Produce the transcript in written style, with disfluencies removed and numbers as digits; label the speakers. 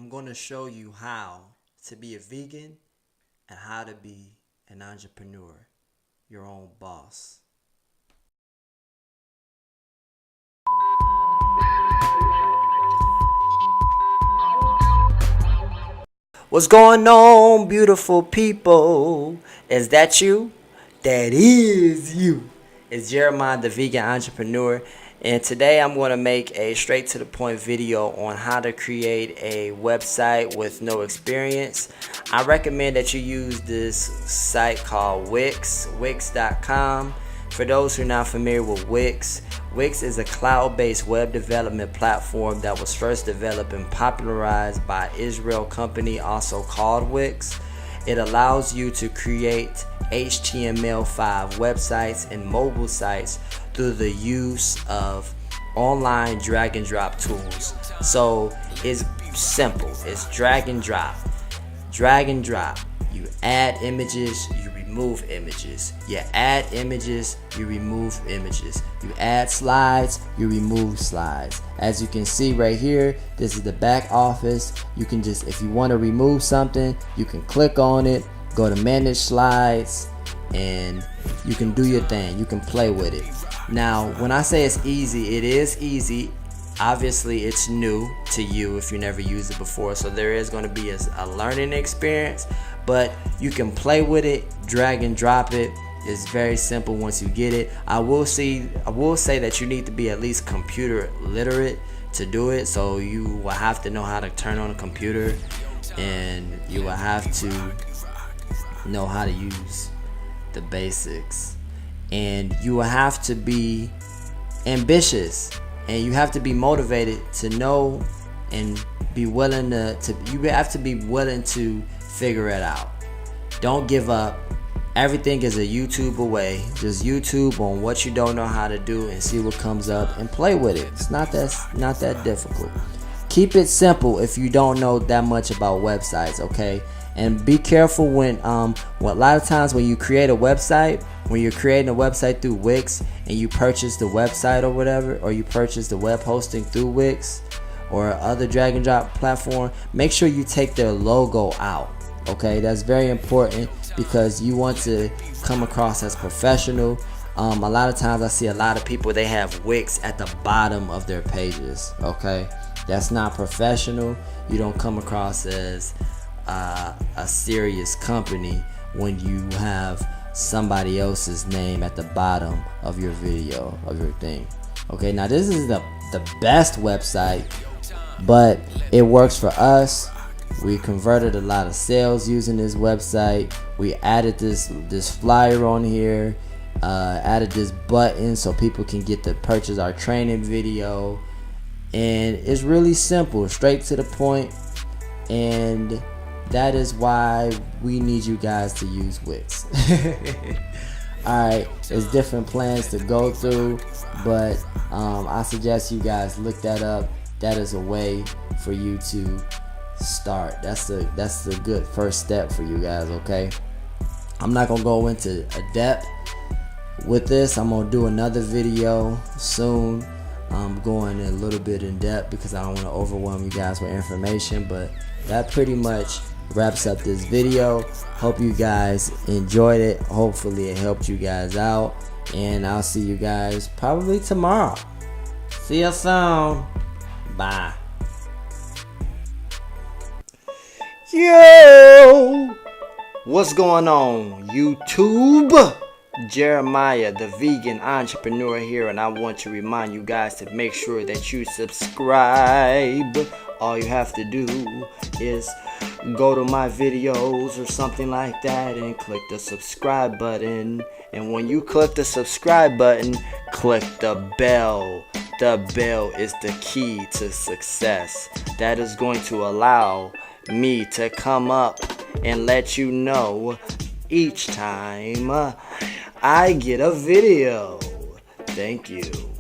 Speaker 1: I'm going to show you how to be a vegan and how to be an entrepreneur, your own boss. What's going on, beautiful people? Is that you? That is you. It's Jeremiah, the vegan entrepreneur, and today I'm going to make a straight to the point video on how to create a website with no experience. I recommend that you use this site called Wix, wix.com. For those who are not familiar with Wix, Wix is a cloud-based web development platform that was first developed and popularized by Israel company also called Wix. It allows you to create HTML5 websites and mobile sites through the use of online drag and drop tools. So it's simple. It's drag and drop. Drag and drop. You add images, you remove images. You add images, you remove images. You add slides, you remove slides. As you can see right here, this is the back office. You can just, if you want to remove something, you can click on it, go to manage slides, and you can do your thing. You can play with it. Now, when I say it's easy, it is easy. Obviously, it's new to you if you never used it before, so there is going to be a learning experience, but you can play with it, drag and drop it. It's very simple once you get it. I will say that you need to be at least computer literate to do it, so you will have to know how to turn on a computer, and you will have to know how to use the basics, and you will have to be ambitious, and you have to be motivated to know and be willing you have to be willing to figure it out. Don't give up. Everything is a YouTube away. Just YouTube on what you don't know how to do and see what comes up and play with it. It's not that difficult. Keep it simple if you don't know that much about websites, okay? And be careful when a lot of times when you create a website, when you're creating a website through Wix and you purchase the website or whatever, or you purchase the web hosting through Wix or other drag and drop platform, make sure you take their logo out. Okay, that's very important because you want to come across as professional. A lot of times I see a lot of people, they have Wix at the bottom of their pages. Okay, that's not professional. You don't come across as a serious company when you have somebody else's name at the bottom of your video, of your thing. Okay, now this is the best website, but it works for us. We converted a lot of sales using this website. We added this flyer on here, added this button so people can get to purchase our training video, and it's really simple, straight to the point, and that is why we need you guys to use Wix. Alright, there's different plans to go through, but I suggest you guys look that up. That is a way for you to start. That's a good first step for you guys, okay? I'm not gonna go into a depth with this. I'm gonna do another video soon. I'm going a little bit in depth because I don't want to overwhelm you guys with information, but that pretty much wraps up this video. Hope you guys enjoyed it. Hopefully it helped you guys out, and I'll see you guys probably tomorrow. See you soon. Bye. Yo, what's going on, YouTube? Jeremiah, the vegan entrepreneur here, and I want to remind you guys to make sure that you subscribe. All you have to do is go to my videos or something like that and click the subscribe button, and when you click the subscribe button, click the bell. The bell is the key to success. That is going to allow me to come up and let you know each time I get a video. Thank you.